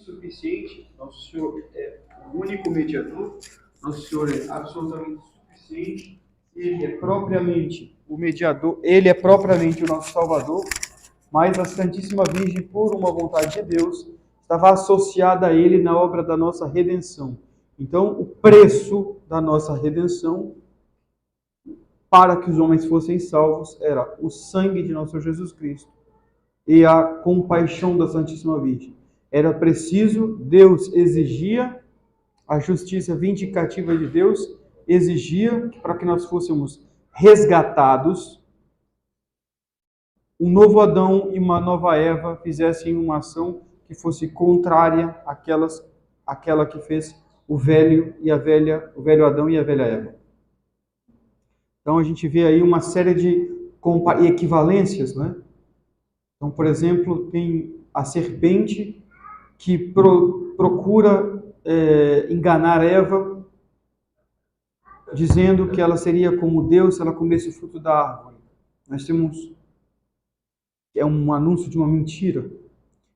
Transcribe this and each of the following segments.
suficiente, Nosso Senhor é o único mediador, Nosso Senhor é absolutamente suficiente, Ele é propriamente o mediador, Ele é propriamente o nosso Salvador, mas a Santíssima Virgem, por uma vontade de Deus, estava associada a Ele na obra da nossa redenção. Então, o preço da nossa redenção para que os homens fossem salvos era o sangue de nosso Jesus Cristo e a compaixão da Santíssima Virgem. Era preciso, Deus exigia, a justiça vindicativa de Deus exigia que para que nós fôssemos resgatados, um novo Adão e uma nova Eva fizessem uma ação que fosse contrária àquela que fez o velho Adão e a velha Eva. Então a gente vê aí uma série de equivalências, né? Então, por exemplo, tem a serpente que procura enganar Eva, dizendo que ela seria como Deus se ela comesse o fruto da árvore. Nós temos um anúncio de uma mentira.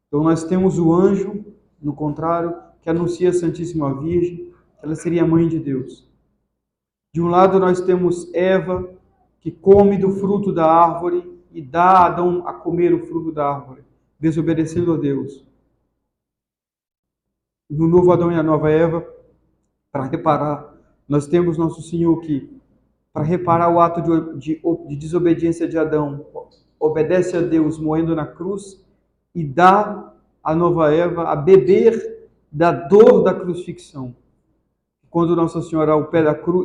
Então nós temos o anjo, no contrário, que anuncia a Santíssima Virgem, que ela seria a mãe de Deus. De um lado nós temos Eva, que come do fruto da árvore e dá a Adão a comer o fruto da árvore, desobedecendo a Deus. No novo Adão e a nova Eva, para reparar, nós temos nosso Senhor que, para reparar o ato de desobediência de Adão, obedece a Deus morrendo na cruz e dá a nova Eva a beber da dor da crucifixão. Quando Nossa Senhora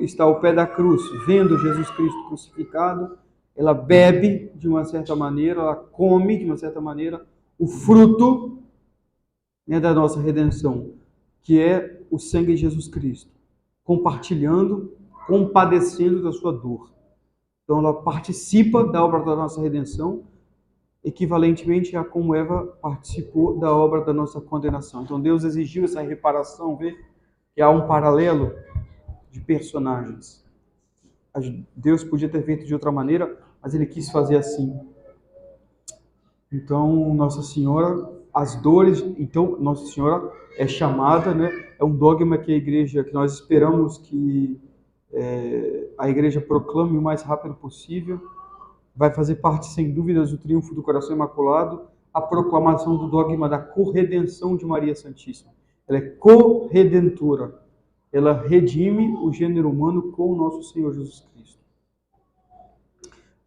está ao pé da cruz, vendo Jesus Cristo crucificado, ela bebe de uma certa maneira, ela come de uma certa maneira o fruto, né, da nossa redenção, que é o sangue de Jesus Cristo, compartilhando, compadecendo da sua dor. Então ela participa da obra da nossa redenção, equivalentemente a como Eva participou da obra da nossa condenação. Então Deus exigiu essa reparação, vê? Que há um paralelo de personagens. Deus podia ter feito de outra maneira, mas Ele quis fazer assim. Então, Nossa Senhora, as dores... Então, Nossa Senhora é chamada, né? É um dogma que a Igreja, que nós esperamos que a Igreja proclame o mais rápido possível. Vai fazer parte, sem dúvidas, do triunfo do coração imaculado, a proclamação do dogma da corredenção de Maria Santíssima. Ela é corredentora. Ela redime o gênero humano com o nosso Senhor Jesus Cristo.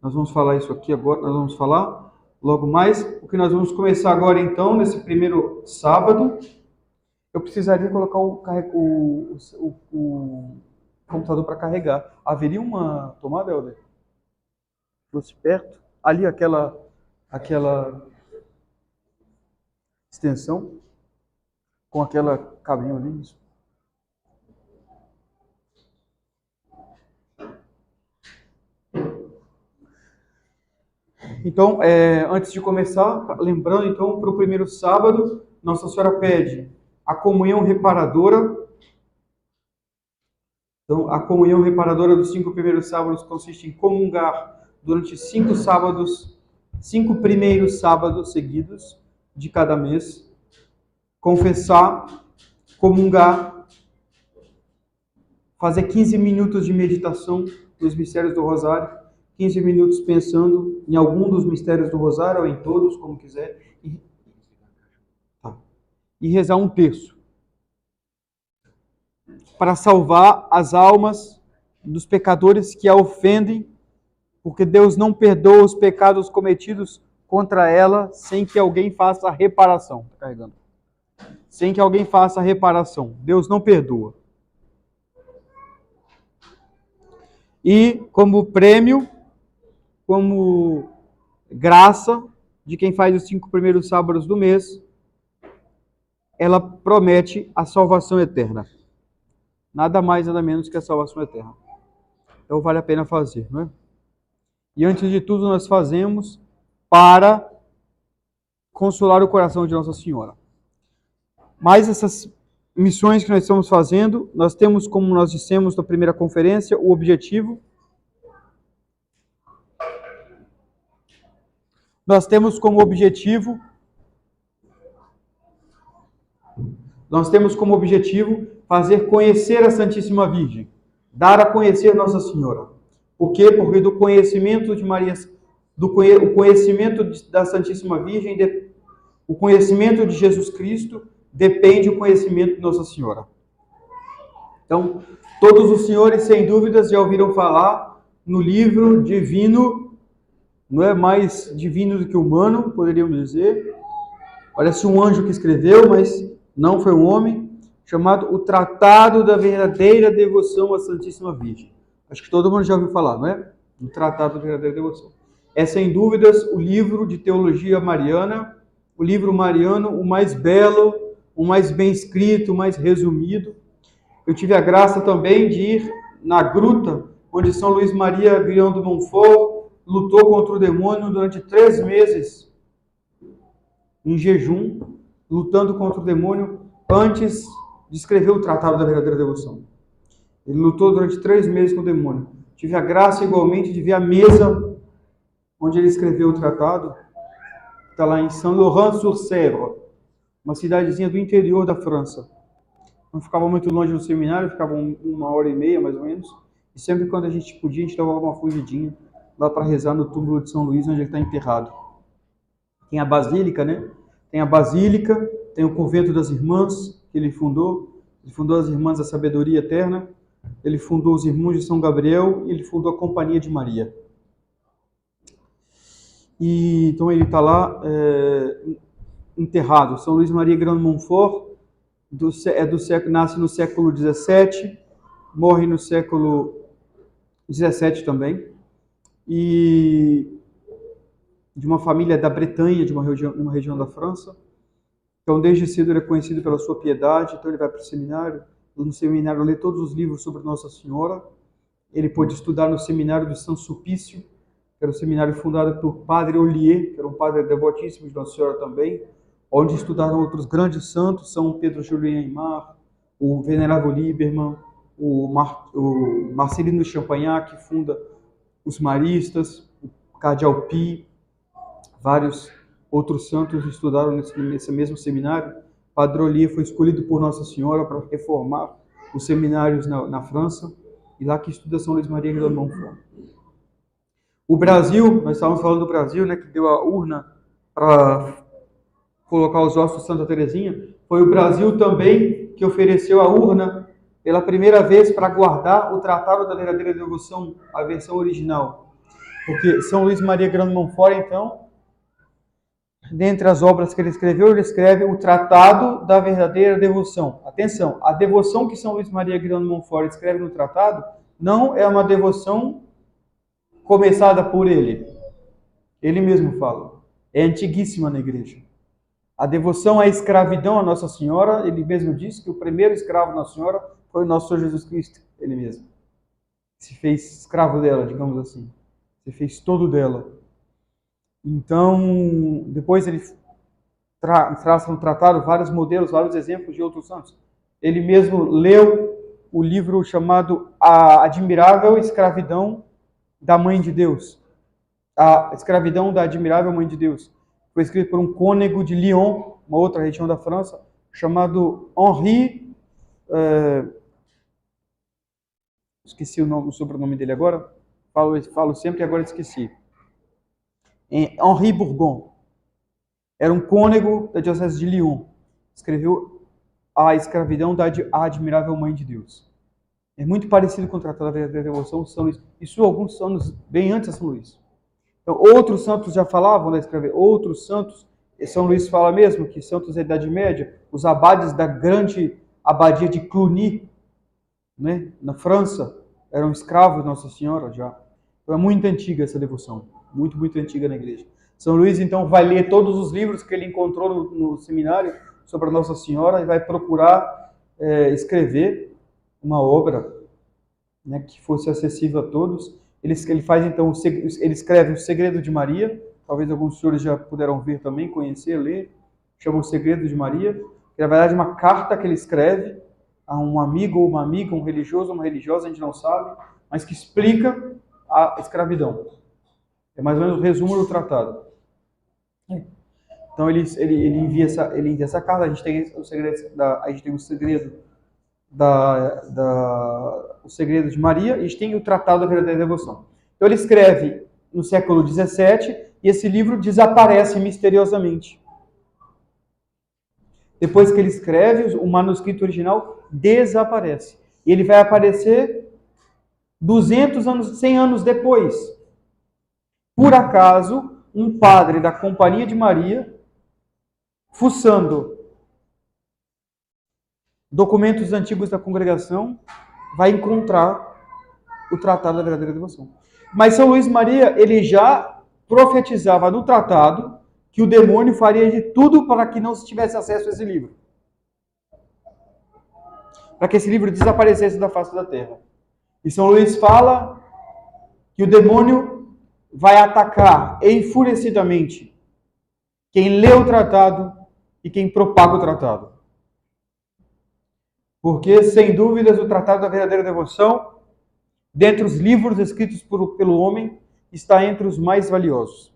Nós vamos falar isso aqui agora, nós vamos falar logo mais. O que nós vamos começar agora, então, nesse primeiro sábado. Eu precisaria colocar o computador para carregar. Haveria uma tomada, Helder? Fosse perto? Ali, aquela extensão com aquela cabinho ali. Isso. Então, antes de começar, lembrando, então, para o primeiro sábado, Nossa Senhora pede a comunhão reparadora. Então, a comunhão reparadora dos 5 primeiros sábados consiste em comungar durante 5 primeiros sábados seguidos de cada mês, confessar, comungar, fazer 15 minutos de meditação dos mistérios do Rosário, 15 minutos pensando em algum dos mistérios do Rosário, ou em todos, como quiser, e rezar um terço, para salvar as almas dos pecadores que a ofendem, porque Deus não perdoa os pecados cometidos contra ela sem que alguém faça a reparação. Tá carregando. Sem que alguém faça a reparação. Deus não perdoa. E como prêmio, como graça de quem faz os 5 primeiros sábados do mês, ela promete a salvação eterna. Nada mais, nada menos que a salvação eterna. Então vale a pena fazer, não é? E antes de tudo nós fazemos para consolar o coração de Nossa Senhora. Mas essas missões que nós estamos fazendo, nós temos, como nós dissemos na primeira conferência, o objetivo. Nós temos como objetivo Nós temos como objetivo fazer conhecer a Santíssima Virgem, dar a conhecer Nossa Senhora. Por quê? Porque do conhecimento de Maria, o conhecimento da Santíssima Virgem, o conhecimento de Jesus Cristo depende do conhecimento de Nossa Senhora. Então, todos os senhores, sem dúvidas, já ouviram falar no livro divino, não é mais divino do que humano, poderíamos dizer. Parece um anjo que escreveu, mas não foi um homem, chamado O Tratado da Verdadeira Devoção à Santíssima Virgem. Acho que todo mundo já ouviu falar, não é? O Tratado da Verdadeira Devoção. É, sem dúvidas, o livro de teologia mariana, o livro mariano, o mais belo, o mais bem escrito, o mais resumido. Eu tive a graça também de ir na gruta onde São Luís Maria Grignon de Montfort lutou contra o demônio durante 3 meses em jejum, lutando contra o demônio antes de escrever o Tratado da Verdadeira Devoção. Ele lutou durante 3 meses com o demônio. Tive a graça igualmente de ver a mesa onde ele escreveu o tratado. Está lá em Saint-Laurent-sur-Sèvre, uma cidadezinha do interior da França. Não ficava muito longe do seminário, ficava 1h30 mais ou menos. E sempre quando a gente podia, a gente dava uma fugidinha lá para rezar no túmulo de São Luís, onde ele está enterrado. Tem a Basílica, né? Tem a Basílica, tem o Convento das Irmãs, que ele fundou. Ele fundou as Irmãs da Sabedoria Eterna. Ele fundou os Irmãos de São Gabriel e ele fundou a Companhia de Maria. E então ele está lá enterrado. São Luís Maria Grignon de Montfort nasce no século XVII, morre no século XVII também, e de uma família da Bretanha, de uma região da França. Então, desde cedo ele é conhecido pela sua piedade, então ele vai para o seminário. No seminário lê todos os livros sobre Nossa Senhora. Ele pôde estudar no seminário de São Sulpício, que era o seminário fundado por Padre Ollier, que era um padre devotíssimo de Nossa Senhora também, onde estudaram outros grandes santos, São Pedro Julien Aymar, o Venerável Lieberman, o Marcelino de Champagnat, que funda os Maristas, o Cardeal Pie, vários outros santos estudaram nesse mesmo seminário. Padre Ollier foi escolhido por Nossa Senhora para reformar os seminários na França, e lá que estuda São Luís Maria Grignon de Montfort. O Brasil, nós estávamos falando do Brasil, né, que deu a urna para colocar os ossos de Santa Teresinha. Foi o Brasil também que ofereceu a urna pela primeira vez para guardar o Tratado da Verdadeira Devoção, a versão original. Porque São Luís Maria Grignon de Montfort, então, dentre as obras que ele escreve o Tratado da Verdadeira Devoção. Atenção, a devoção que São Luís Maria Grignon de Montfort escreve no tratado não é uma devoção começada por ele. Ele mesmo fala. É antiguíssima na igreja. A devoção à escravidão a Nossa Senhora, ele mesmo diz que o primeiro escravo da Nossa Senhora foi o nosso Senhor Jesus Cristo, ele mesmo. Se fez escravo dela, digamos assim. Se fez todo dela. Então, depois ele traz no tratado vários modelos, vários exemplos de outros santos. Ele mesmo leu o livro chamado A Admirável Escravidão da Mãe de Deus. A Escravidão da Admirável Mãe de Deus. Foi escrito por um cônego de Lyon, uma outra região da França, chamado Henri... esqueci o sobrenome dele agora. Falo sempre e agora esqueci. Henri Bourgon. Era um cônego da diocese de Lyon. Escreveu A Escravidão da Admirável Mãe de Deus. É muito parecido com o Tratado da Verdadeira Devoção de São Luís. Isso alguns anos bem antes de São Luís. Então, outros santos já falavam da escravidão. Outros santos, São Luís fala mesmo que santos da Idade Média, os abades da grande abadia de Cluny, né, na França, eram escravos de Nossa Senhora já. Então é muito antiga essa devoção. Muito, muito antiga na igreja. São Luís, então, vai ler todos os livros que ele encontrou no seminário sobre a Nossa Senhora e vai procurar escrever uma obra, né, que fosse acessível a todos. Ele faz, então, ele escreve O Segredo de Maria, talvez alguns senhores já puderam ver também, conhecer, ler, chama O Segredo de Maria, que na verdade é uma carta que ele escreve a um amigo ou uma amiga, um religioso ou uma religiosa, a gente não sabe, mas que explica a escravidão. É mais ou menos o resumo do tratado. Então ele envia essa carta, a gente tem o segredo de Maria, e a gente tem o Tratado da Verdadeira Devoção. Então ele escreve no século XVII e esse livro desaparece misteriosamente. Depois que ele escreve, o manuscrito original desaparece. E ele vai aparecer 200 anos, 100 anos depois. Por acaso, um padre da Companhia de Maria, fuçando documentos antigos da congregação, vai encontrar o Tratado da Verdadeira Devoção. Mas São Luís Maria, ele já profetizava no tratado que o demônio faria de tudo para que não se tivesse acesso a esse livro. Para que esse livro desaparecesse da face da terra. E São Luís fala que o demônio vai atacar enfurecidamente quem lê o tratado e quem propaga o tratado. Porque, sem dúvidas, o Tratado da Verdadeira Devoção, dentre os livros escritos pelo homem, está entre os mais valiosos.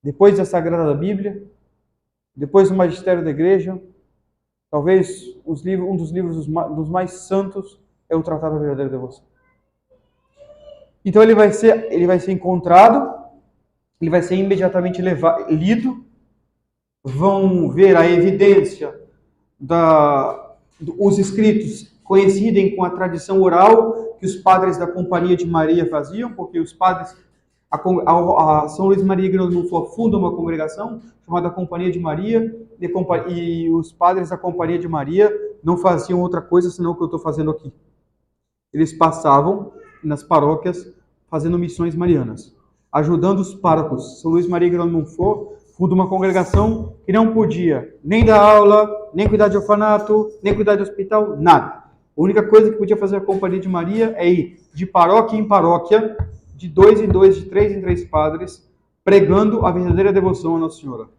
Depois da Sagrada Bíblia, depois do Magistério da Igreja, talvez um dos livros dos mais santos é o Tratado da Verdadeira Devoção. Então ele vai ser encontrado, ele vai ser imediatamente lido, vão ver a evidência os escritos coincidem com a tradição oral que os padres da Companhia de Maria faziam, porque os padres, São Luís Maria Grande do Sul funda uma congregação chamada Companhia de Maria, e os padres da Companhia de Maria não faziam outra coisa senão o que eu estou fazendo aqui. Eles passavam nas paróquias fazendo missões marianas, ajudando os párocos. São Luís Maria Grande do Sul funda uma congregação que não podia nem dar aula, nem cuidar de orfanato, nem cuidar de hospital, nada. A única coisa que podia fazer a Companhia de Maria é ir de paróquia em paróquia, de 2 em 2, de 3 em 3 padres, pregando a verdadeira devoção a Nossa Senhora.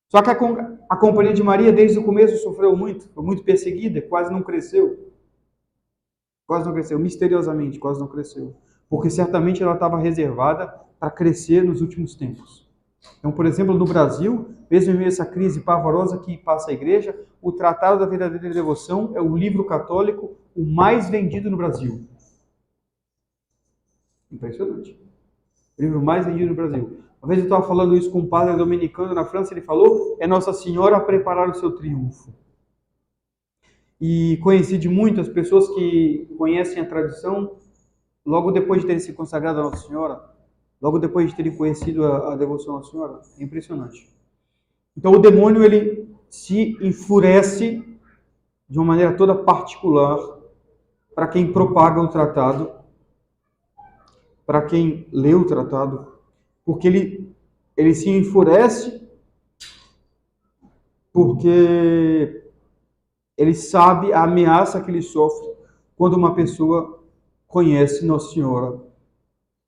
Só que a Companhia de Maria, desde o começo, sofreu muito, foi muito perseguida, quase não cresceu. Quase não cresceu, misteriosamente, quase não cresceu. Porque certamente ela estava reservada para crescer nos últimos tempos. Então, por exemplo, no Brasil, mesmo em meio a essa crise pavorosa que passa a Igreja, o Tratado da Verdadeira Devoção é o livro católico o mais vendido no Brasil. Impressionante. O livro mais vendido no Brasil. Uma vez eu estava falando isso com um padre dominicano na França, ele falou, é Nossa Senhora a preparar o seu triunfo. E coincide muito as pessoas que conhecem a tradição, logo depois de terem se consagrado a Nossa Senhora, logo depois de terem conhecido a devoção à Nossa Senhora. É impressionante. Então o demônio, ele se enfurece de uma maneira toda particular para quem propaga o tratado, para quem lê o tratado, porque ele se enfurece porque ele sabe a ameaça que ele sofre quando uma pessoa conhece Nossa Senhora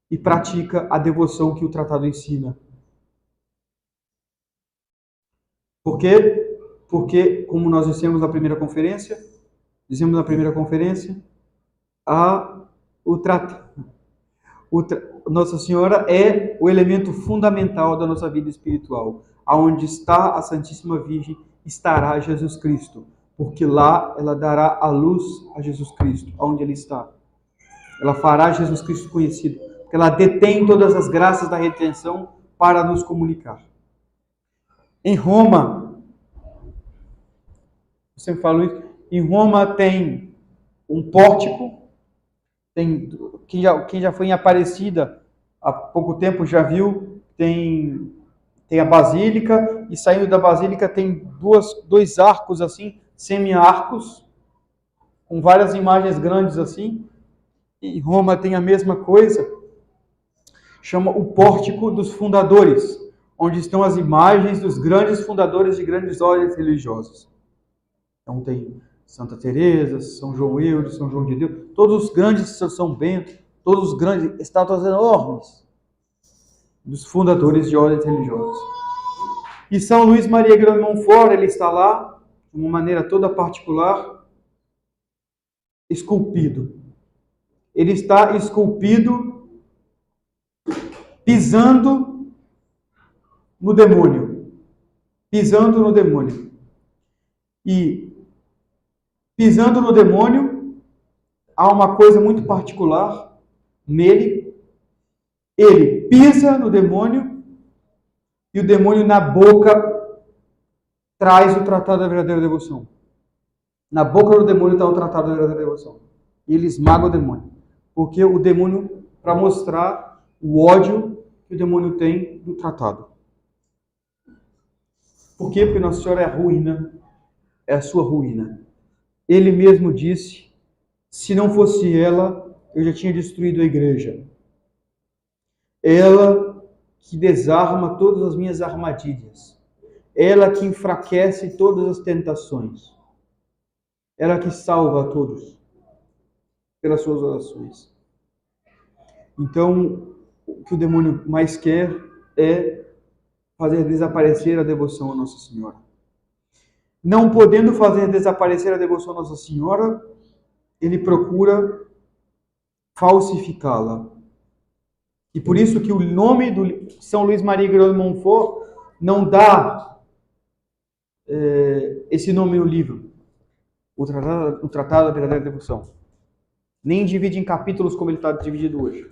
e pratica a devoção que o tratado ensina. Por quê? Porque, como nós dissemos na primeira conferência, Nossa Senhora é o elemento fundamental da nossa vida espiritual. Aonde está a Santíssima Virgem, estará Jesus Cristo, porque lá ela dará a luz a Jesus Cristo, aonde ele está. Ela fará Jesus Cristo conhecido, porque ela detém todas as graças da redenção para nos comunicar. Em Roma, eu sempre falo isso, em Roma tem um pórtico, quem já foi em Aparecida há pouco tempo já viu, tem a basílica, e saindo da basílica tem dois arcos assim, semi-arcos, com várias imagens grandes assim. Em Roma tem a mesma coisa, chama o Pórtico dos Fundadores, onde estão as imagens dos grandes fundadores de grandes ordens religiosas. Então tem Santa Teresa, São João Eudes, São João de Deus, todos os grandes, São Bento, todos os grandes, estátuas enormes dos fundadores de ordens religiosas. E São Luís Maria Grande de Montfort, ele está lá, de uma maneira toda particular, esculpido. Ele está esculpido, pisando no demônio, pisando no demônio. E pisando no demônio, há uma coisa muito particular nele. Ele pisa no demônio e o demônio na boca traz o tratado da verdadeira devoção. Na boca do demônio está o tratado da verdadeira devoção. E ele esmaga o demônio. Porque o demônio, para mostrar o ódio que o demônio tem do tratado. Por quê? Porque Nossa Senhora é a ruína, é a sua ruína. Ele mesmo disse, se não fosse ela, eu já tinha destruído a igreja. Ela que desarma todas as minhas armadilhas. Ela que enfraquece todas as tentações. Ela que salva a todos pelas suas orações. Então, o que o demônio mais quer é fazer desaparecer a devoção a Nossa Senhora. Não podendo fazer desaparecer a devoção a Nossa Senhora, ele procura falsificá-la. E por isso que o nome do São Luís Maria Grignon de Montfort não dá esse nome no livro, o Tratado da Verdadeira Devoção. Nem divide em capítulos como ele está dividido hoje.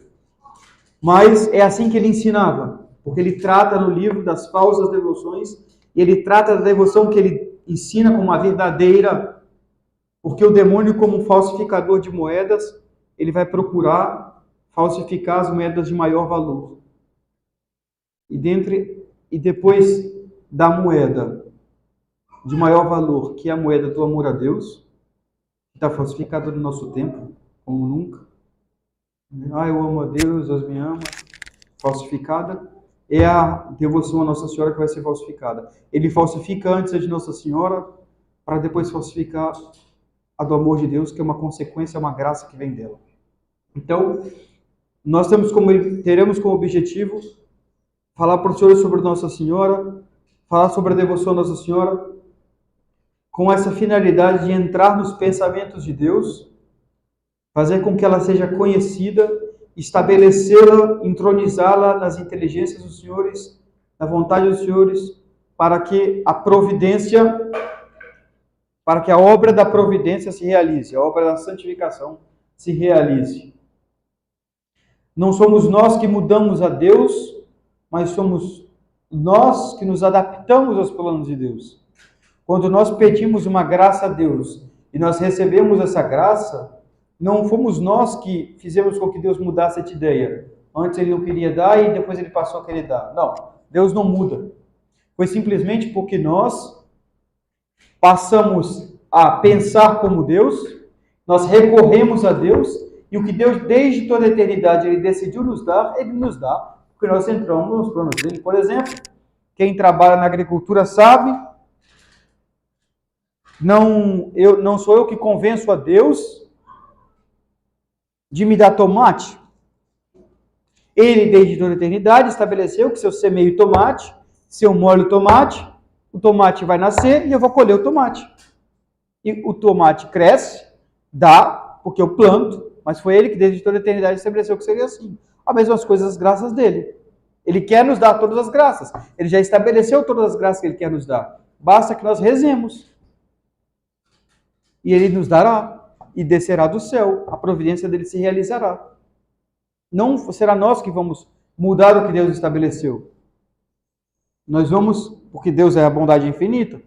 Mas é assim que ele ensinava, porque ele trata no livro das falsas devoções, e ele trata da devoção que ele ensina como a verdadeira, porque o demônio, como um falsificador de moedas, ele vai procurar falsificar as moedas de maior valor. E depois da moeda de maior valor, que é a moeda do amor a Deus, que está falsificada no nosso tempo, como nunca. Eu amo a Deus, Deus me ama. Falsificada. É a devoção a Nossa Senhora que vai ser falsificada. Ele falsifica antes a de Nossa Senhora, para depois falsificar a do amor de Deus, que é uma consequência, uma graça que vem dela. Então, nós teremos como objetivo falar para os senhores sobre Nossa Senhora, falar sobre a devoção a Nossa Senhora, com essa finalidade de entrar nos pensamentos de Deus, fazer com que ela seja conhecida, estabelecê-la, entronizá-la nas inteligências dos senhores, na vontade dos senhores, para que a providência, para que a obra da providência se realize, a obra da santificação se realize. Não somos nós que mudamos a Deus, mas somos nós que nos adaptamos aos planos de Deus. Quando nós pedimos uma graça a Deus e nós recebemos essa graça, não fomos nós que fizemos com que Deus mudasse essa ideia. Antes ele não queria dar e depois ele passou a querer dar. Não, Deus não muda. Foi simplesmente porque nós passamos a pensar como Deus, nós recorremos a Deus, e o que Deus, desde toda a eternidade, Ele decidiu nos dar, Ele nos dá, porque nós entramos nos planos dele. Por exemplo, quem trabalha na agricultura sabe, não sou eu que convenço a Deus de me dar tomate. Ele, desde toda a eternidade, estabeleceu que se eu semeio tomate, se eu molho o tomate vai nascer e eu vou colher o tomate. E o tomate cresce, dá, porque eu planto, mas foi ele que desde toda a eternidade estabeleceu que seria assim. As mesmas coisas, as graças dele. Ele quer nos dar todas as graças. Ele já estabeleceu todas as graças que ele quer nos dar. Basta que nós rezemos. E ele nos dará. E descerá do céu. A providência dele se realizará. Não será nós que vamos mudar o que Deus estabeleceu. Nós vamos, porque Deus é a bondade infinita.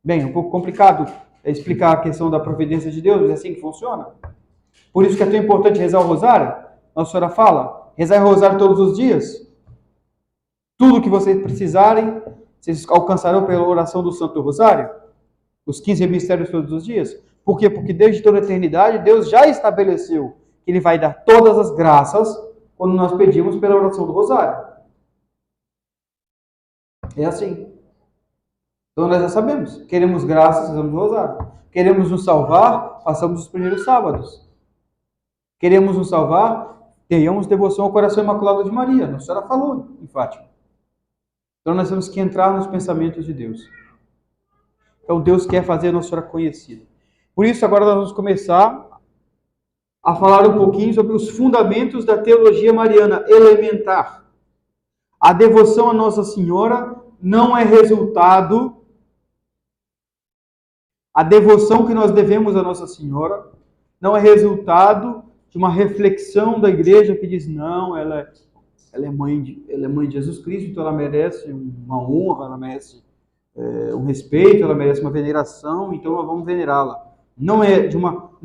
Bem, é um pouco complicado explicar a questão da providência de Deus, mas é assim que funciona. Por isso que é tão importante rezar o rosário. Nossa Senhora fala, rezar o rosário todos os dias. Tudo que vocês precisarem, vocês alcançarão pela oração do Santo Rosário. Os 15 mistérios todos os dias. Por quê? Porque desde toda a eternidade, Deus já estabeleceu que Ele vai dar todas as graças quando nós pedimos pela oração do rosário. É assim. Então nós já sabemos. Queremos graças, rezamos o rosário. Queremos nos salvar, façamos os primeiros sábados. Queremos nos salvar, tenhamos devoção ao coração imaculado de Maria. Nossa Senhora falou em Fátima. Então nós temos que entrar nos pensamentos de Deus. Então Deus quer fazer a Nossa Senhora conhecida. Por isso agora nós vamos começar a falar um pouquinho sobre os fundamentos da teologia mariana elementar. A devoção a Nossa Senhora não é resultado, a devoção que nós devemos a Nossa Senhora não é resultado de uma reflexão da igreja que diz, não, ela é mãe de Jesus Cristo, então ela merece uma honra, ela merece um respeito, ela merece uma veneração, então nós vamos venerá-la. Não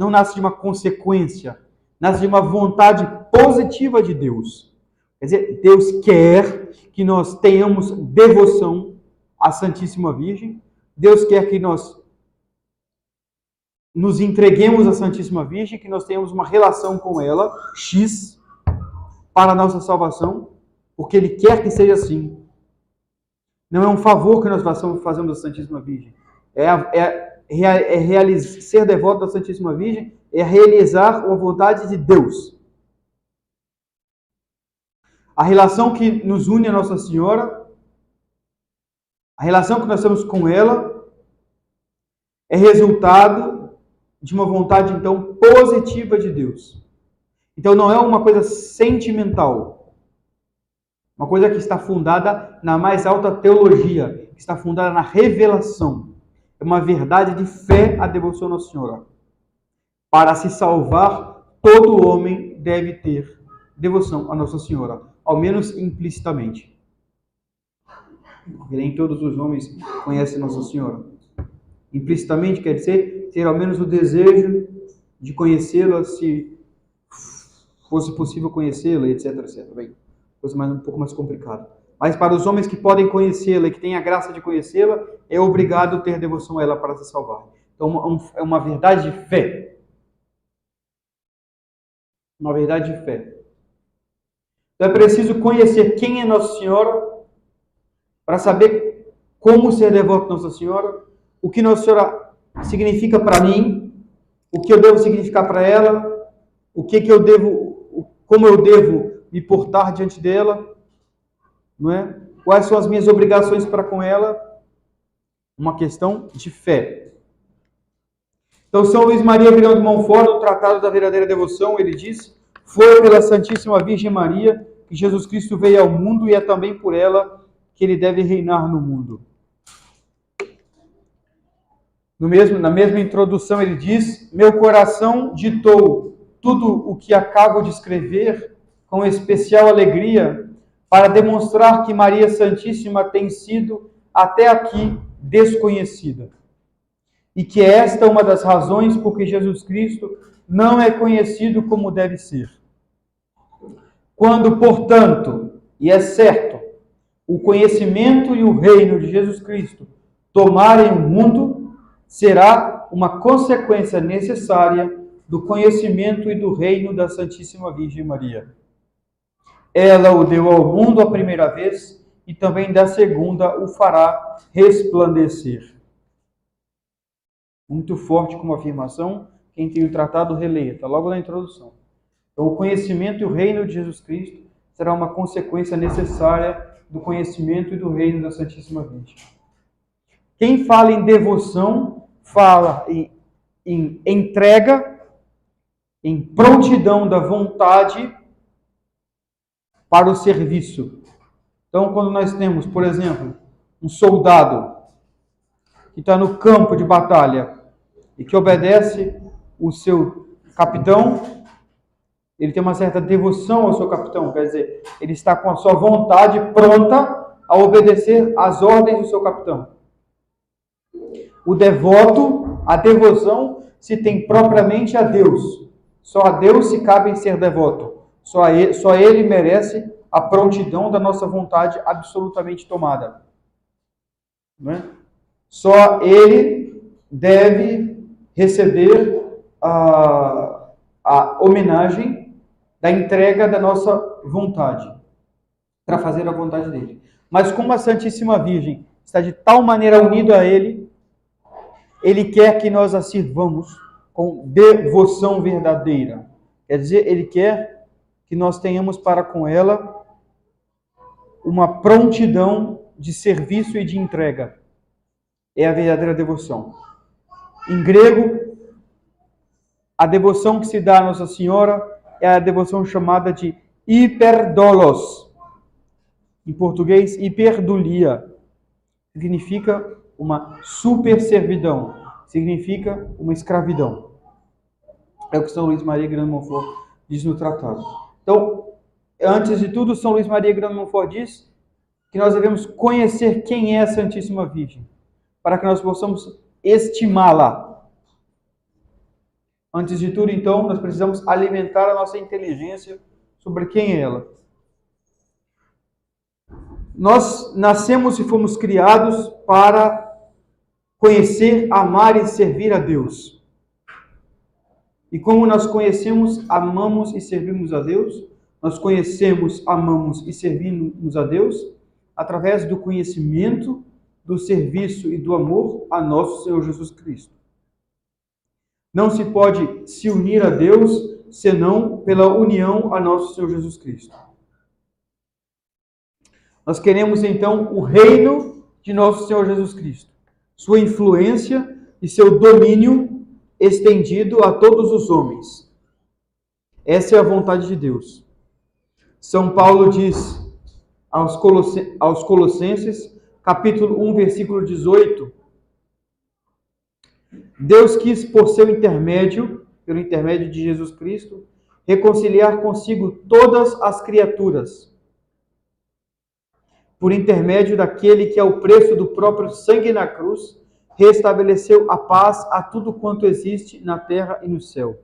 nasce de uma consequência, nasce de uma vontade positiva de Deus. Quer dizer, Deus quer que nós tenhamos devoção à Santíssima Virgem, Deus quer que nós nos entreguemos à Santíssima Virgem, que nós tenhamos uma relação com ela, X, para a nossa salvação, porque Ele quer que seja assim. Não é um favor que nós fazemos à Santíssima Virgem. Ser devoto da Santíssima Virgem é realizar a vontade de Deus. A relação que nos une a Nossa Senhora, a relação que nós temos com ela, é resultado de uma vontade, então, positiva de Deus. Então, não é uma coisa sentimental. Uma coisa que está fundada na mais alta teologia, que está fundada na revelação. É uma verdade de fé a devoção à Nossa Senhora. Para se salvar, todo homem deve ter devoção à Nossa Senhora, ao menos implicitamente. Porque nem todos os homens conhecem Nossa Senhora. Implicitamente quer dizer ter ao menos o desejo de conhecê-la, se fosse possível conhecê-la, etc, etc. Bem, coisa um pouco mais complicada. Mas para os homens que podem conhecê-la e que têm a graça de conhecê-la, é obrigado ter devoção a ela para se salvar. Então é uma verdade de fé. Uma verdade de fé. Então é preciso conhecer quem é Nossa Senhora para saber como ser devoto a Nossa Senhora, o que Nossa Senhora significa para mim, o que eu devo significar para ela, como eu devo me portar diante dela, não é? Quais são as minhas obrigações para com ela? Uma questão de fé. Então, São Luís Maria Grão de Montfort, no Tratado da Verdadeira Devoção, ele diz: foi pela Santíssima Virgem Maria que Jesus Cristo veio ao mundo e é também por ela que ele deve reinar no mundo. Na mesma introdução ele diz: meu coração ditou tudo o que acabo de escrever com especial alegria para demonstrar que Maria Santíssima tem sido até aqui desconhecida e que esta é uma das razões por que Jesus Cristo não é conhecido como deve ser. Quando, portanto, e é certo, o conhecimento e o reino de Jesus Cristo tomarem o mundo, será uma consequência necessária do conhecimento e do reino da Santíssima Virgem Maria. Ela o deu ao mundo a primeira vez e também da segunda o fará resplandecer. Muito forte como afirmação, quem tem o tratado releia, está logo na introdução. Então, o conhecimento e o reino de Jesus Cristo será uma consequência necessária do conhecimento e do reino da Santíssima Virgem. Quem fala em devoção, fala em entrega, em prontidão da vontade para o serviço. Então, quando nós temos, por exemplo, um soldado que está no campo de batalha e que obedece o seu capitão, ele tem uma certa devoção ao seu capitão, quer dizer, ele está com a sua vontade pronta a obedecer às ordens do seu capitão. O devoto, a devoção, se tem propriamente a Deus. Só a Deus se cabe ser devoto. Só Ele merece a prontidão da nossa vontade absolutamente tomada. Não é? Só Ele deve receber a homenagem da entrega da nossa vontade, para fazer a vontade dele. Mas como a Santíssima Virgem está de tal maneira unida a Ele, Ele quer que nós a sirvamos com devoção verdadeira. Quer dizer, Ele quer que nós tenhamos para com ela uma prontidão de serviço e de entrega. É a verdadeira devoção. Em grego, a devoção que se dá a Nossa Senhora é a devoção chamada de hiperdolos. Em português, hiperdulia. significa uma superservidão, significa uma escravidão. É o que São Luís Maria Grande Montfort diz no tratado. Então, antes de tudo, São Luís Maria Grande Montfort diz que nós devemos conhecer quem é a Santíssima Virgem, para que nós possamos estimá-la. Antes de tudo, então, nós precisamos alimentar a nossa inteligência sobre quem é ela. Nós nascemos e fomos criados para conhecer, amar e servir a Deus. E como nós conhecemos, amamos e servimos a Deus, nós conhecemos, amamos e servimos a Deus através do conhecimento, do serviço e do amor a nosso Senhor Jesus Cristo. Não se pode se unir a Deus senão pela união a nosso Senhor Jesus Cristo. Nós queremos então o reino de nosso Senhor Jesus Cristo, sua influência e seu domínio estendido a todos os homens. Essa é a vontade de Deus. São Paulo diz aos Colossenses, capítulo 1, versículo 18, Deus quis, por seu intermédio, pelo intermédio de Jesus Cristo, reconciliar consigo todas as criaturas, por intermédio daquele que, ao preço do próprio sangue na cruz, restabeleceu a paz a tudo quanto existe na terra e no céu.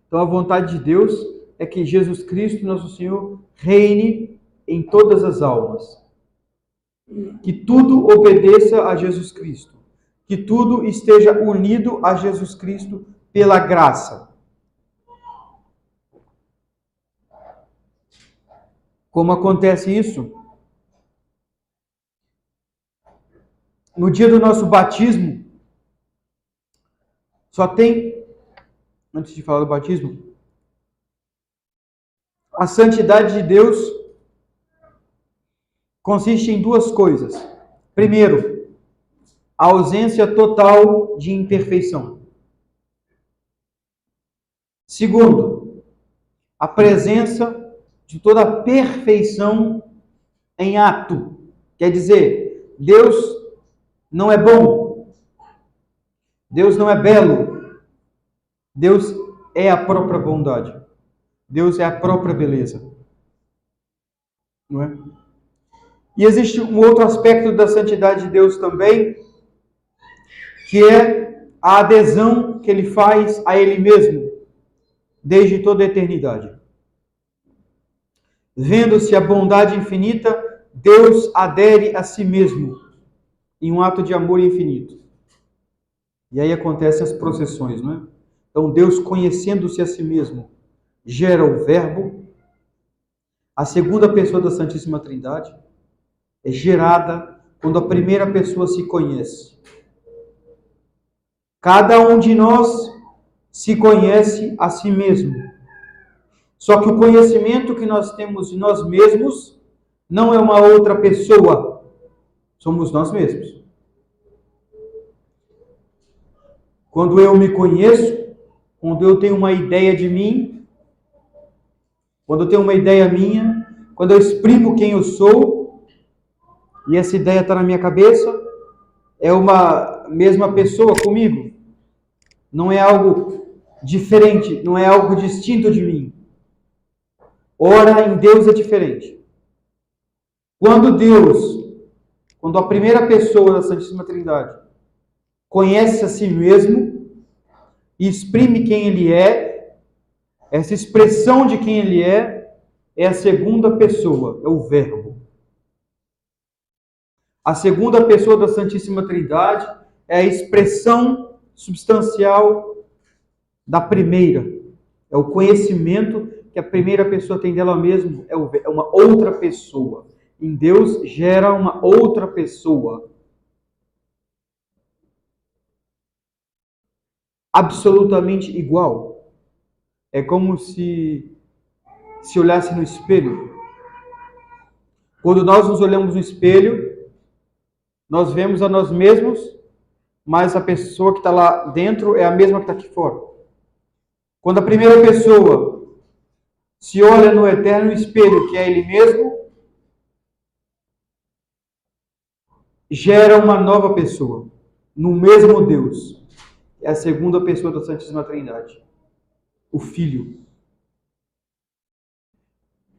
Então, a vontade de Deus é que Jesus Cristo, nosso Senhor, reine em todas as almas. Que tudo obedeça a Jesus Cristo. Que tudo esteja unido a Jesus Cristo pela graça. Como acontece isso? No dia do nosso batismo, só tem, antes de falar do batismo, a santidade de Deus consiste em duas coisas. Primeiro, a ausência total de imperfeição. Segundo, a presença de toda a perfeição em ato. Quer dizer, Deus não é bom, Deus não é belo, Deus é a própria bondade, Deus é a própria beleza. Não é? E existe um outro aspecto da santidade de Deus também, que é a adesão que Ele faz a Ele mesmo, desde toda a eternidade. Vendo-se a bondade infinita, Deus adere a si mesmo, em um ato de amor infinito. E aí acontecem as processões, não é? Então Deus, conhecendo-se a si mesmo, gera o Verbo. A segunda pessoa da Santíssima Trindade é gerada quando a primeira pessoa se conhece. Cada um de nós se conhece a si mesmo. Só que o conhecimento que nós temos de nós mesmos não é uma outra pessoa. Somos nós mesmos. Quando eu me conheço, quando eu tenho uma ideia de mim, quando eu tenho uma ideia minha, quando eu exprimo quem eu sou, e essa ideia está na minha cabeça, é uma mesma pessoa comigo. Não é algo diferente, não é algo distinto de mim. Ora, em Deus é diferente. Quando a primeira pessoa da Santíssima Trindade conhece a si mesmo e exprime quem ele é, essa expressão de quem ele é a segunda pessoa, é o Verbo. A segunda pessoa da Santíssima Trindade é a expressão substancial da primeira. É o conhecimento que a primeira pessoa tem dela mesma, é uma outra pessoa. Em Deus gera uma outra pessoa. Absolutamente igual. É como se olhasse no espelho. Quando nós nos olhamos no espelho, nós vemos a nós mesmos, mas a pessoa que está lá dentro é a mesma que está aqui fora. Quando a primeira pessoa se olha no eterno espelho, que é ele mesmo, gera uma nova pessoa, no mesmo Deus. É a segunda pessoa da Santíssima Trindade, o Filho.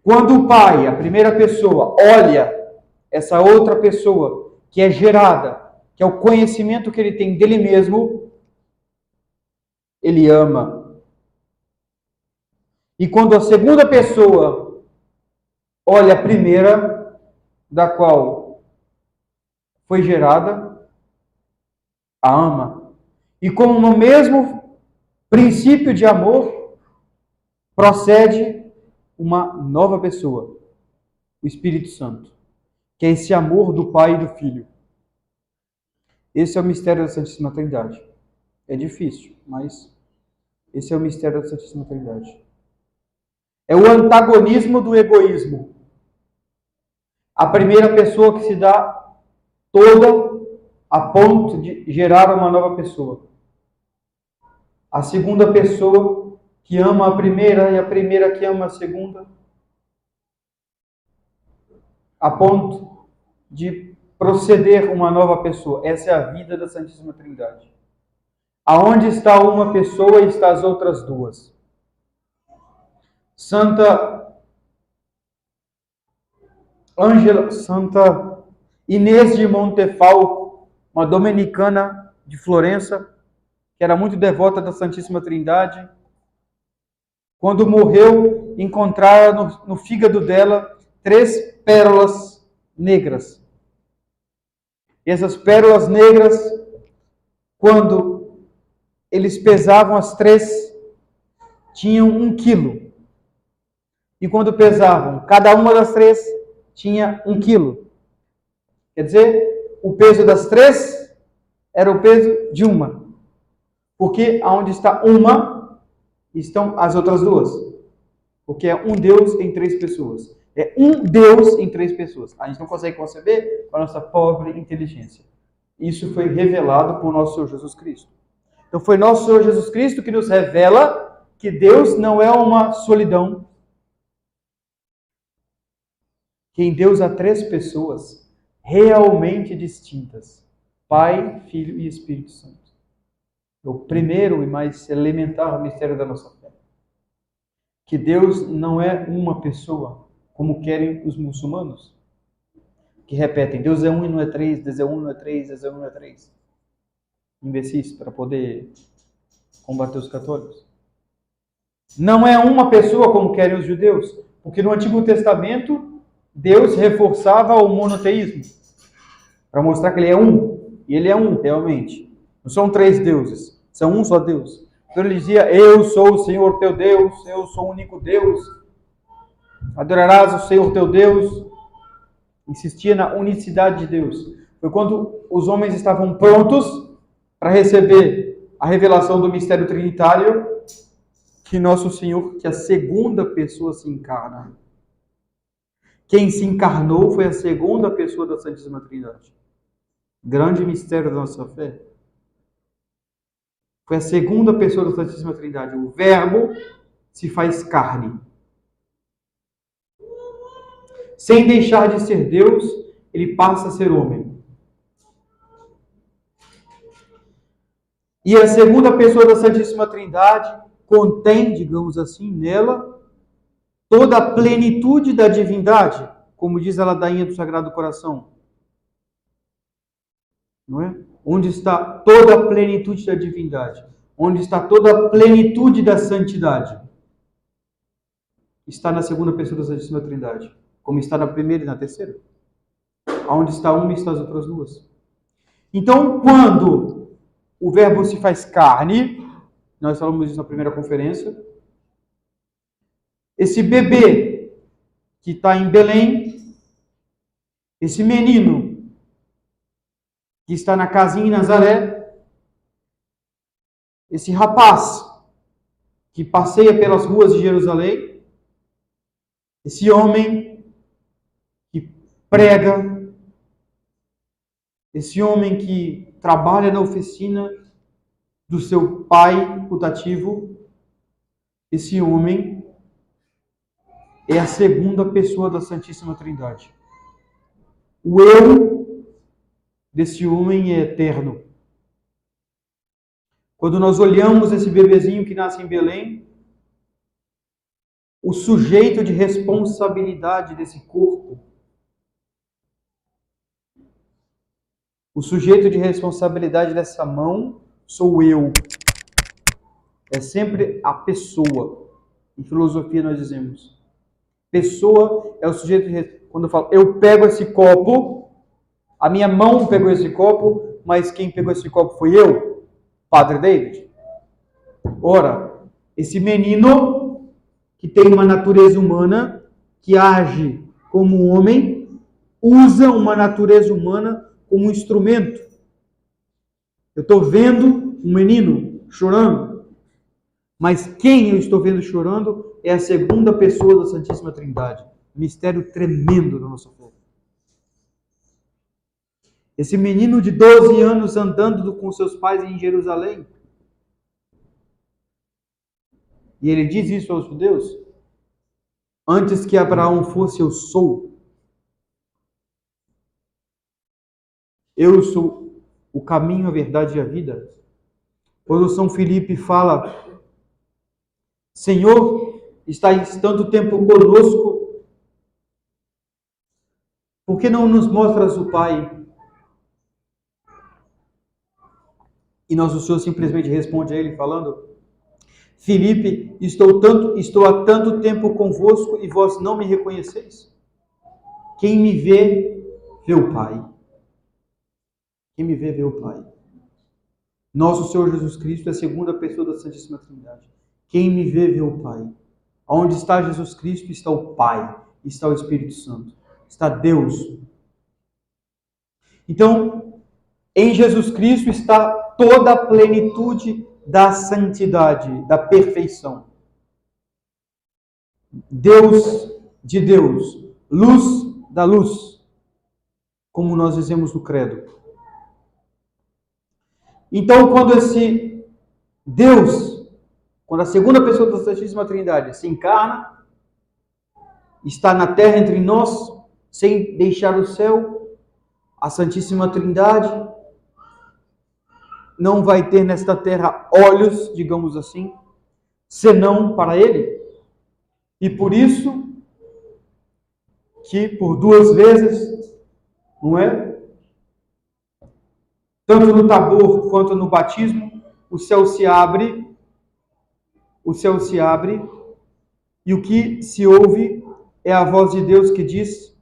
Quando o Pai, a primeira pessoa, olha essa outra pessoa que é gerada, que é o conhecimento que ele tem dele mesmo, ele ama. E quando a segunda pessoa olha a primeira, da qual foi gerada, a ama. E como no mesmo princípio de amor, procede uma nova pessoa, o Espírito Santo, que é esse amor do Pai e do Filho. Esse é o mistério da Santíssima Trindade. É difícil, mas esse é o mistério da Santíssima Trindade. É o antagonismo do egoísmo. A primeira pessoa que se dá toda a ponto de gerar uma nova pessoa. A segunda pessoa que ama a primeira e a primeira que ama a segunda. A ponto de proceder uma nova pessoa. Essa é a vida da Santíssima Trindade. Aonde está uma pessoa e está as outras duas. Santa Inês de Montefalco, uma dominicana de Florença, que era muito devota da Santíssima Trindade, quando morreu, encontraram no fígado dela 3 pérolas negras. E essas pérolas negras, quando eles pesavam as 3, tinham 1 quilo. E quando pesavam, cada uma das 3 tinha 1 quilo. Quer dizer, o peso das 3 era o peso de uma. Porque onde está uma, estão as outras 2. Porque é um Deus em 3 pessoas. É um Deus em 3 pessoas. A gente não consegue conceber com a nossa pobre inteligência. Isso foi revelado por nosso Senhor Jesus Cristo. Então foi nosso Senhor Jesus Cristo que nos revela que Deus não é uma solidão. Que em Deus há 3 pessoas realmente distintas. Pai, Filho e Espírito Santo. É o primeiro e mais elementar mistério da nossa fé. Que Deus não é uma pessoa, como querem os muçulmanos, que repetem, Deus é um e não é 3, Deus é um e não é 3, Deus é um e não é 3. Imbecis, para poder combater os católicos. Não é uma pessoa, como querem os judeus, porque no Antigo Testamento, Deus reforçava o monoteísmo, para mostrar que ele é um, e ele é um, realmente. Não são 3 deuses, são um só Deus. Então ele dizia, eu sou o Senhor teu Deus, eu sou o único Deus. Adorarás o Senhor teu Deus. Insistia na unicidade de Deus. Foi quando os homens estavam prontos para receber a revelação do mistério trinitário que nosso Senhor, que a segunda pessoa se encarna. Quem se encarnou foi a segunda pessoa da Santíssima Trindade. Grande mistério da nossa fé. Foi a segunda pessoa da Santíssima Trindade. O Verbo se faz carne. Sem deixar de ser Deus, ele passa a ser homem. E a segunda pessoa da Santíssima Trindade contém, digamos assim, nela, toda a plenitude da divindade, como diz a ladainha do Sagrado Coração. Não é? Onde está toda a plenitude da divindade? Onde está toda a plenitude da santidade? Está na segunda pessoa da Santíssima Trindade, como está na primeira e na terceira. Onde está uma está as outras 2. Então, quando o Verbo se faz carne, nós falamos isso na primeira conferência, esse bebê que está em Belém, esse menino que está na casinha em Nazaré, esse rapaz que passeia pelas ruas de Jerusalém, esse homem que prega, esse homem que trabalha na oficina do seu pai putativo, esse homem é a segunda pessoa da Santíssima Trindade. O eu desse homem é eterno. Quando nós olhamos esse bebezinho que nasce em Belém, o sujeito de responsabilidade desse corpo, o sujeito de responsabilidade dessa mão sou eu. É sempre a pessoa. Em filosofia nós dizemos. Pessoa é o sujeito de... Quando eu falo, eu pego esse copo, a minha mão pegou esse copo, mas quem pegou esse copo foi eu, Padre David. Ora, esse menino que tem uma natureza humana, que age como um homem, usa uma natureza humana como um instrumento. Eu estou vendo um menino chorando, mas quem eu estou vendo chorando é a segunda pessoa da Santíssima Trindade. Mistério tremendo da nossa fé. Esse menino de 12 anos andando com seus pais em Jerusalém. E ele diz isso aos judeus. Antes que Abraão fosse, eu sou. Eu sou o caminho, a verdade e a vida. Quando São Filipe fala, Senhor, estás tanto tempo conosco, por que não nos mostras o Pai? E nosso Senhor simplesmente responde a ele falando, Filipe, estou há tanto tempo convosco e vós não me reconheceis? Quem me vê, vê o Pai. Quem me vê, vê o Pai. Nosso Senhor Jesus Cristo é a segunda pessoa da Santíssima Trindade. Quem me vê, vê o Pai. Onde está Jesus Cristo, está o Pai, está o Espírito Santo, está Deus. Então, em Jesus Cristo está toda a plenitude da santidade, da perfeição. Deus de Deus, luz da luz, como nós dizemos no credo. Então, quando esse Deus, quando a segunda pessoa da Santíssima Trindade se encarna, está na terra entre nós, sem deixar o céu, a Santíssima Trindade não vai ter nesta terra olhos, digamos assim, senão para Ele. E por isso que por duas vezes, não é? Tanto no Tabor quanto no batismo, o céu se abre, e o que se ouve é a voz de Deus que diz,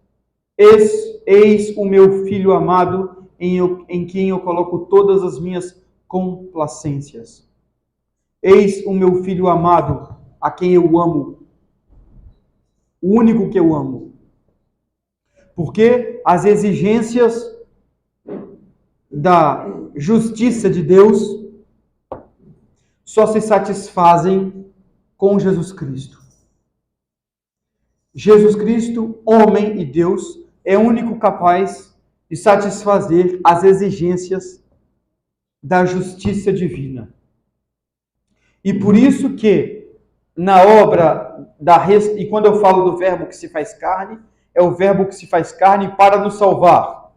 eis o meu Filho amado, em quem eu coloco todas as minhas complacências. Eis o meu Filho amado, a quem eu amo, o único que eu amo. Porque as exigências da justiça de Deus só se satisfazem com Jesus Cristo. Jesus Cristo, homem e Deus, é o único capaz de satisfazer as exigências da justiça divina. E por isso que na obra e quando eu falo do verbo que se faz carne, é o verbo que se faz carne para nos salvar.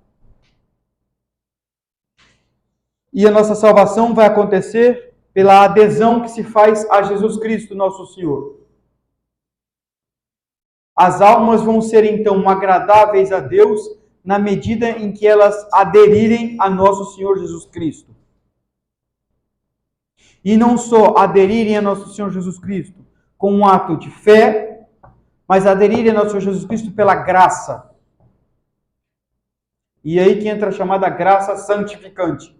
E a nossa salvação vai acontecer pela adesão que se faz a Jesus Cristo, nosso Senhor. As almas vão ser então agradáveis a Deus na medida em que elas aderirem a nosso Senhor Jesus Cristo. E não só aderirem a nosso Senhor Jesus Cristo com um ato de fé, mas aderirem a nosso Senhor Jesus Cristo pela graça. E aí que entra a chamada graça santificante.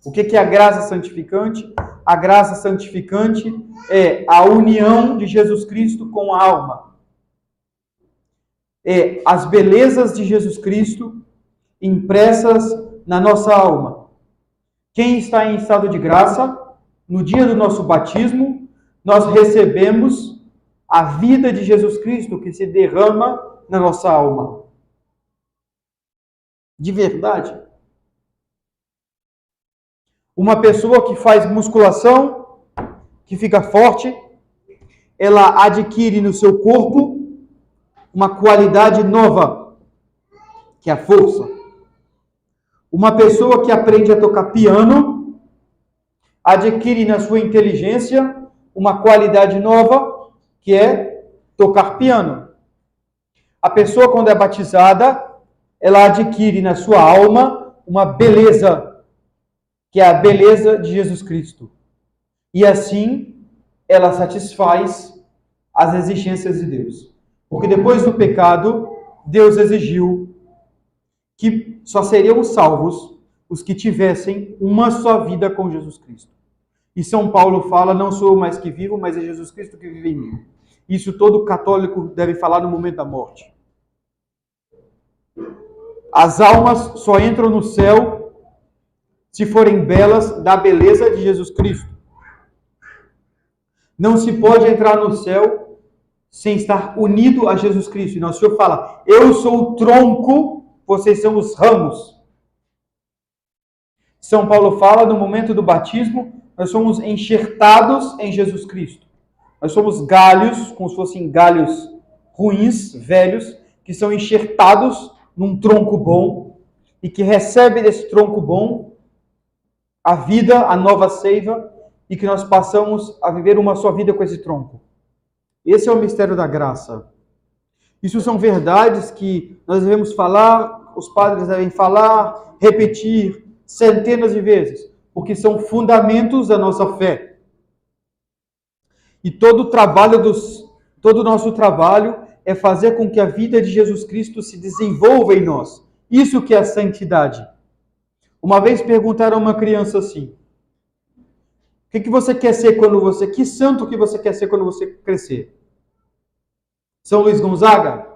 O que é a graça santificante? A graça santificante é a união de Jesus Cristo com a alma. É as belezas de Jesus Cristo impressas na nossa alma. Quem está em estado de graça, no dia do nosso batismo, nós recebemos a vida de Jesus Cristo que se derrama na nossa alma. De verdade. Uma pessoa que faz musculação, que fica forte, ela adquire no seu corpo uma qualidade nova, que é a força. Uma pessoa que aprende a tocar piano adquire na sua inteligência uma qualidade nova, que é tocar piano. A pessoa, quando é batizada, ela adquire na sua alma uma beleza, que é a beleza de Jesus Cristo. E assim, ela satisfaz as exigências de Deus. Porque depois do pecado, Deus exigiu que só seriam salvos os que tivessem uma só vida com Jesus Cristo. E São Paulo fala, não sou eu mais que vivo, mas é Jesus Cristo que vive em mim. Isso todo católico deve falar no momento da morte. As almas só entram no céu se forem belas da beleza de Jesus Cristo. Não se pode entrar no céu sem estar unido a Jesus Cristo. E nosso Senhor fala, eu sou o tronco, vocês são os ramos. São Paulo fala, no momento do batismo, nós somos enxertados em Jesus Cristo. Nós somos galhos, como se fossem galhos ruins, velhos, que são enxertados num tronco bom e que recebe desse tronco bom a vida, a nova seiva, e que nós passamos a viver uma só vida com esse tronco. Esse é o mistério da graça. Isso são verdades que nós devemos falar, os padres devem falar, repetir centenas de vezes, porque são fundamentos da nossa fé. E todo o nosso trabalho é fazer com que a vida de Jesus Cristo se desenvolva em nós. Isso que é a santidade. Uma vez perguntaram a uma criança assim, o que você quer ser quando você... Que santo que você quer ser quando você crescer? São Luís Gonzaga?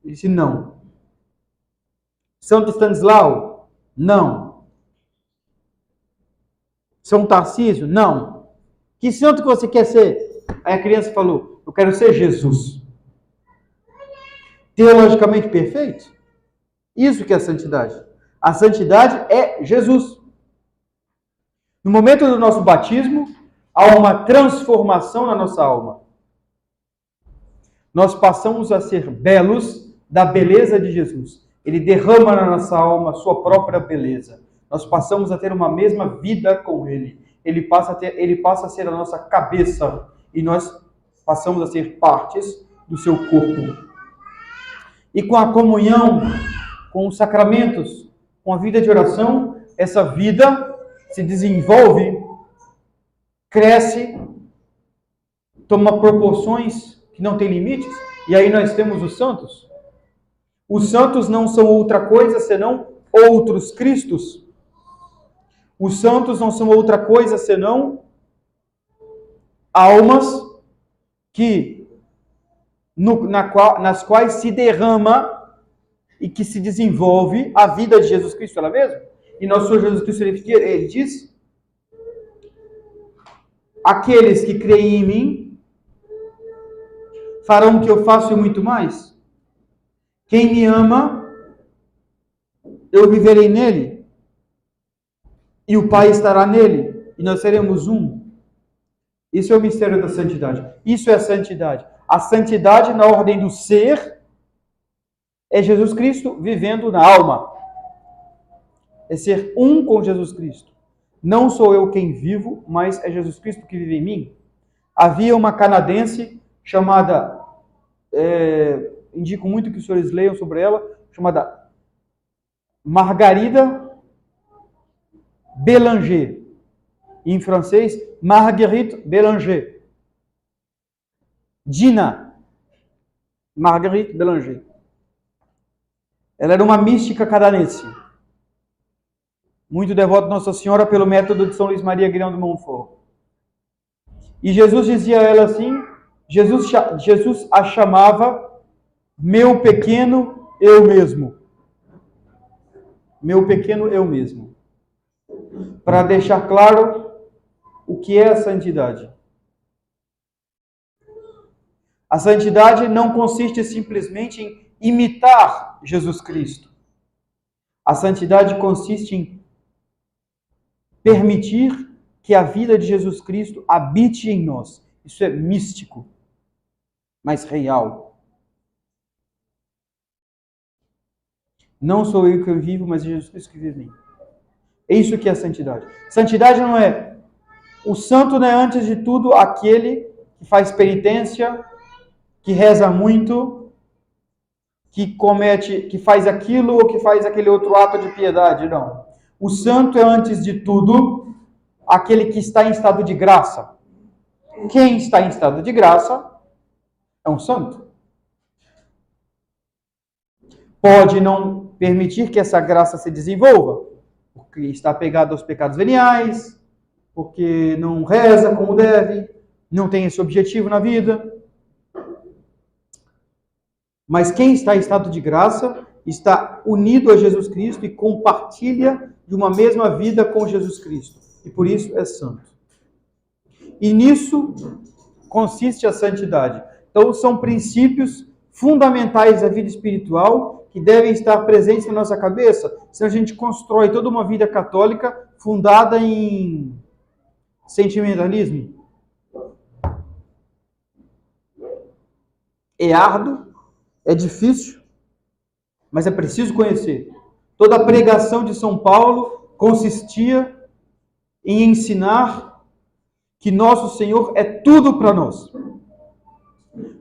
Ele disse não. Santo Stanislau? Não. São Tarcísio? Não. Que santo que você quer ser? Aí a criança falou, eu quero ser Jesus. Teologicamente perfeito? Isso que é a santidade. A santidade é Jesus. No momento do nosso batismo, há uma transformação na nossa alma. Nós passamos a ser belos da beleza de Jesus. Ele derrama na nossa alma a sua própria beleza. Nós passamos a ter uma mesma vida com Ele. Ele passa a ser a nossa cabeça e nós passamos a ser partes do seu corpo. E com a comunhão, com os sacramentos, com a vida de oração, essa vida se desenvolve, cresce, toma proporções que não têm limites, e aí nós temos os santos. Os santos não são outra coisa senão outros Cristos. Os santos não são outra coisa senão almas que nas quais se derrama e que se desenvolve a vida de Jesus Cristo, ela mesma. E nosso Senhor Jesus Cristo, ele diz, aqueles que creem em mim farão o que eu faço e muito mais. Quem me ama, eu viverei nele, e o Pai estará nele, e nós seremos um. Isso é o mistério da santidade. Isso é a santidade. A santidade na ordem do ser é Jesus Cristo vivendo na alma. É ser um com Jesus Cristo. Não sou eu quem vivo, mas é Jesus Cristo que vive em mim. Havia uma canadense chamada, indico muito que os senhores leiam sobre ela, chamada Margarida Bélanger. Em francês, Marguerite Bélanger. Dina Marguerite Bélanger. Ela era uma mística canadense, muito devota de Nossa Senhora pelo método de São Luís Maria Guilhão de Montfort. E Jesus dizia a ela assim, Jesus a chamava meu pequeno eu mesmo. Meu pequeno eu mesmo. Para deixar claro o que é a santidade. A santidade não consiste simplesmente em imitar Jesus Cristo. A santidade consiste em permitir que a vida de Jesus Cristo habite em nós. Isso é místico, mas real. Não sou eu que vivo, mas é Jesus Cristo que vive em mim. É isso que é santidade. Santidade não é... O santo não é, antes de tudo, aquele que faz penitência, que reza muito, que faz aquilo ou que faz aquele outro ato de piedade. Não. O santo é, antes de tudo, aquele que está em estado de graça. Quem está em estado de graça é um santo. Pode não permitir que essa graça se desenvolva, porque está apegado aos pecados veniais, porque não reza como deve, não tem esse objetivo na vida. Mas quem está em estado de graça está unido a Jesus Cristo e compartilha de uma mesma vida com Jesus Cristo. E por isso é santo. E nisso consiste a santidade. Então são princípios fundamentais da vida espiritual que devem estar presentes na nossa cabeça, senão a gente constrói toda uma vida católica fundada em sentimentalismo. É árduo, é difícil, mas é preciso conhecer. Toda a pregação de São Paulo consistia em ensinar que nosso Senhor é tudo para nós.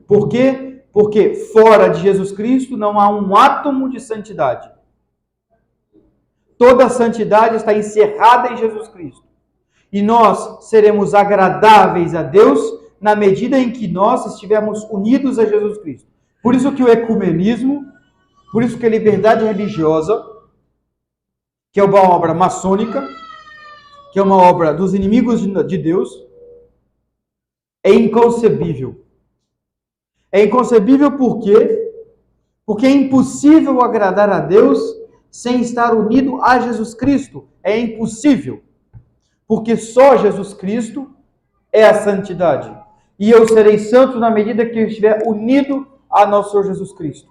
Por quê? Porque fora de Jesus Cristo não há um átomo de santidade. Toda a santidade está encerrada em Jesus Cristo. E nós seremos agradáveis a Deus na medida em que nós estivermos unidos a Jesus Cristo. Por isso que o ecumenismo, por isso que a liberdade religiosa, que é uma obra maçônica, que é uma obra dos inimigos de Deus, é inconcebível. É inconcebível por quê? Porque é impossível agradar a Deus sem estar unido a Jesus Cristo. É impossível. Porque só Jesus Cristo é a santidade. E eu serei santo na medida que eu estiver unido a nosso Senhor Jesus Cristo.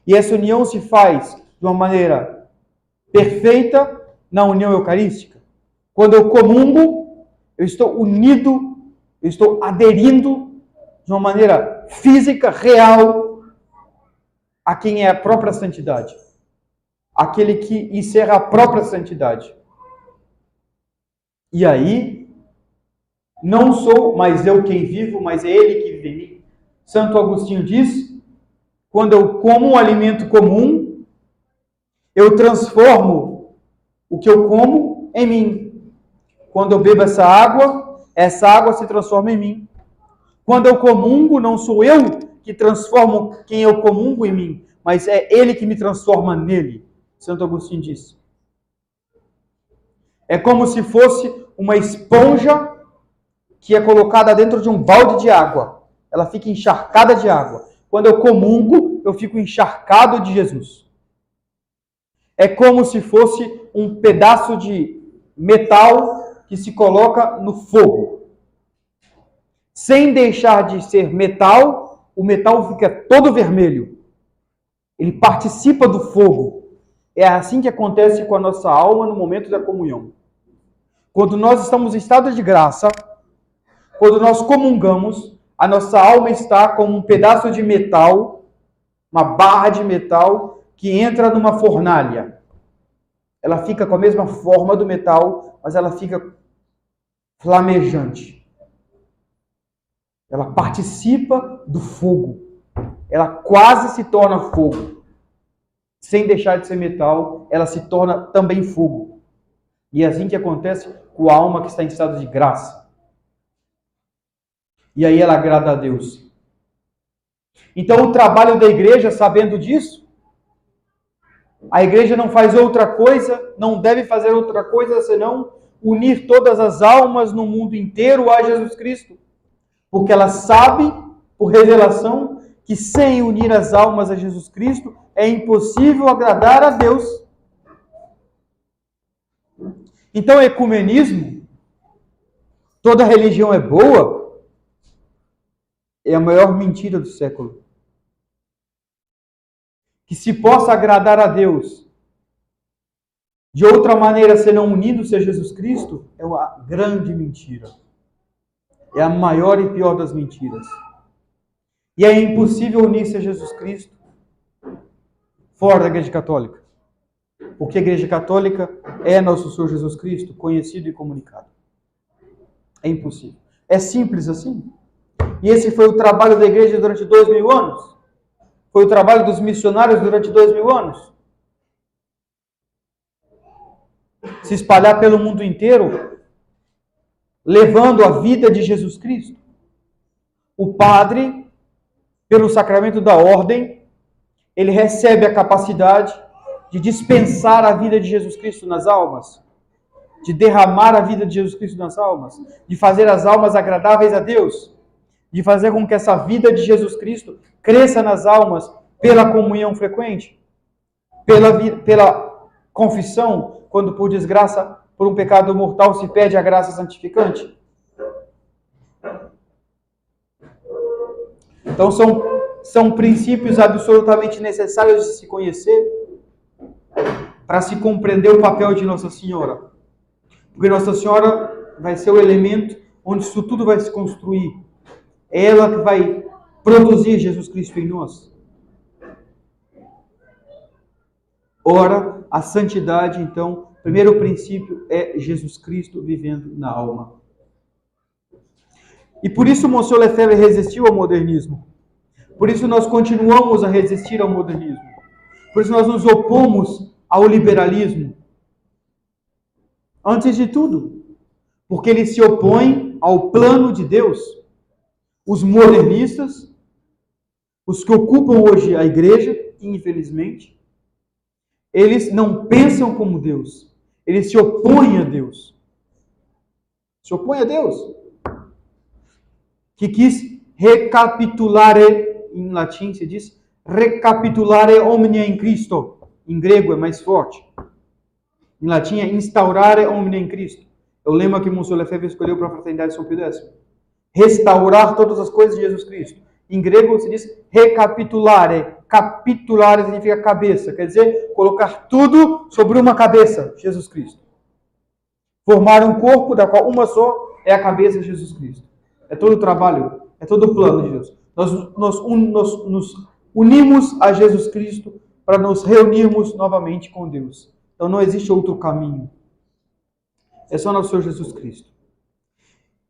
E essa união se faz de uma maneira perfeita na união eucarística. Quando eu comungo, eu estou unido, eu estou aderindo de uma maneira física, real, a quem é a própria santidade. Aquele que encerra a própria santidade. E aí, não sou mais eu quem vivo, mas é Ele que vive em mim. Santo Agostinho diz, quando eu como um alimento comum, eu transformo o que eu como em mim. Quando eu bebo essa água se transforma em mim. Quando eu comungo, não sou eu que transformo quem eu comungo em mim, mas é Ele que me transforma nele. Santo Agostinho diz. É como se fosse uma esponja que é colocada dentro de um balde de água. Ela fica encharcada de água. Quando eu comungo, eu fico encharcado de Jesus. É como se fosse um pedaço de metal que se coloca no fogo. Sem deixar de ser metal, o metal fica todo vermelho. Ele participa do fogo. É assim que acontece com a nossa alma no momento da comunhão. Quando nós estamos em estado de graça, quando nós comungamos, a nossa alma está como um pedaço de metal, uma barra de metal que entra numa fornalha. Ela fica com a mesma forma do metal, mas ela fica flamejante. Ela participa do fogo. Ela quase se torna fogo. Sem deixar de ser metal, ela se torna também fogo. E é assim que acontece com a alma que está em estado de graça. E aí ela agrada a Deus. Então o trabalho da igreja, sabendo disso, a igreja não faz outra coisa, não deve fazer outra coisa senão unir todas as almas no mundo inteiro a Jesus Cristo. Porque ela sabe, por revelação, que sem unir as almas a Jesus Cristo é impossível agradar a Deus. Então, ecumenismo, toda religião é boa, é a maior mentira do século. Que se possa agradar a Deus de outra maneira, senão unindo-se a Jesus Cristo, é uma grande mentira. É a maior e pior das mentiras. E é impossível unir-se a Jesus Cristo fora da Igreja Católica. Porque a Igreja Católica é nosso Senhor Jesus Cristo, conhecido e comunicado. É impossível. É simples assim. E esse foi o trabalho da Igreja durante 2000 anos. Foi o trabalho dos missionários durante 2000 anos. Se espalhar pelo mundo inteiro, levando a vida de Jesus Cristo. O padre, pelo sacramento da ordem, ele recebe a capacidade de dispensar a vida de Jesus Cristo nas almas, de derramar a vida de Jesus Cristo nas almas, de fazer as almas agradáveis a Deus, de fazer com que essa vida de Jesus Cristo cresça nas almas pela comunhão frequente, pela confissão, quando por desgraça, por um pecado mortal, se pede a graça santificante. Então são princípios absolutamente necessários de se conhecer para se compreender o papel de Nossa Senhora. Porque Nossa Senhora vai ser o elemento onde isso tudo vai se construir. É ela que vai produzir Jesus Cristo em nós. Ora, a santidade, então, o primeiro princípio é Jesus Cristo vivendo na alma. E por isso Monsieur Lefebvre resistiu ao modernismo. Por isso nós continuamos a resistir ao modernismo. Por isso nós nos opomos ao liberalismo. Antes de tudo, porque ele se opõe ao plano de Deus. Os modernistas, os que ocupam hoje a igreja, infelizmente, eles não pensam como Deus. Eles se opõem a Deus. Se opõem a Deus. Que quis recapitulare, em latim se diz, recapitulare omnia in Cristo. Em grego é mais forte. Em latim é instaurare omnia in Cristo. É o lema que Monsieur Lefebvre escolheu para a Fraternidade de São Pio X. Restaurar todas as coisas de Jesus Cristo. Em grego se diz recapitulare. Capitulare significa cabeça. Quer dizer, colocar tudo sobre uma cabeça, Jesus Cristo. Formar um corpo da qual uma só é a cabeça de Jesus Cristo. É todo o trabalho, é todo o plano de Deus. Nós nos unimos a Jesus Cristo para nos reunirmos novamente com Deus. Então não existe outro caminho. É só nosso Senhor Jesus Cristo.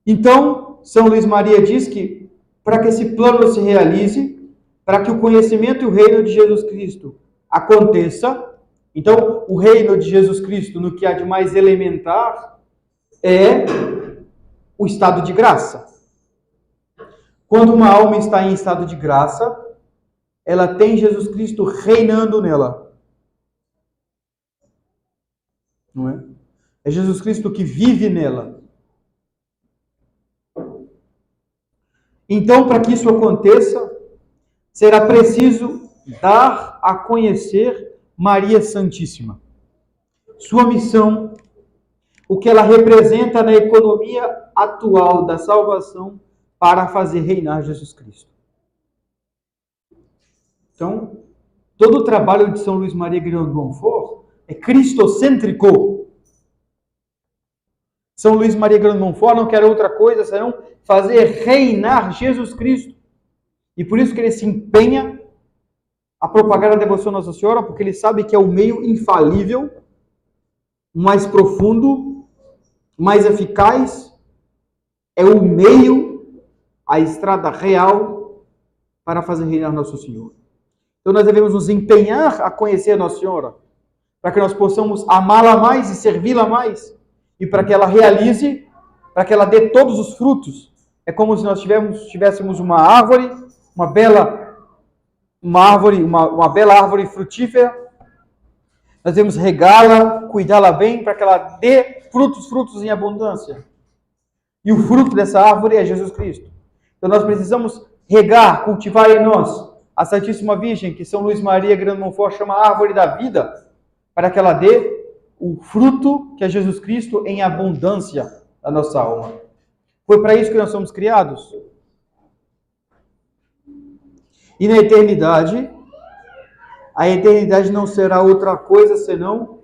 Então, São Luís Maria diz que para que esse plano se realize, para que o conhecimento e o reino de Jesus Cristo aconteça, então o reino de Jesus Cristo, no que há de mais elementar, é o estado de graça. Quando uma alma está em estado de graça, ela tem Jesus Cristo reinando nela. Não é? É Jesus Cristo que vive nela. Então, para que isso aconteça, será preciso dar a conhecer Maria Santíssima. Sua missão, o que ela representa na economia atual da salvação para fazer reinar Jesus Cristo. Então, todo o trabalho de São Luís Maria Grignon de Montfort é cristocêntrico. São Luís Maria Grignon de Montfort não quer outra coisa senão fazer reinar Jesus Cristo. E por isso que ele se empenha a propagar a devoção a Nossa Senhora, porque ele sabe que é o meio infalível, mais profundo, mais eficaz, é o meio, a estrada real para fazer reinar Nosso Senhor. Então nós devemos nos empenhar a conhecer a Nossa Senhora, para que nós possamos amá-la mais e servi-la mais, e para que ela realize, para que ela dê todos os frutos. É como se nós tivéssemos uma árvore, uma bela árvore frutífera. Nós devemos regá-la, cuidá-la bem, para que ela dê frutos em abundância. E o fruto dessa árvore é Jesus Cristo. Então nós precisamos regar, cultivar em nós a Santíssima Virgem, que São Luís Maria Grignon de Montfort chama a árvore da vida, para que ela dê o fruto que é Jesus Cristo em abundância da nossa alma. Foi para isso que nós somos criados. E na eternidade, a eternidade não será outra coisa senão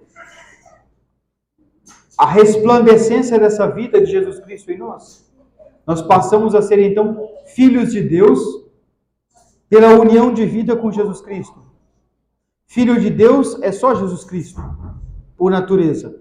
a resplandecência dessa vida de Jesus Cristo em nós. Nós passamos a ser então filhos de Deus pela união de vida com Jesus Cristo. Filho de Deus é só Jesus Cristo. por natureza.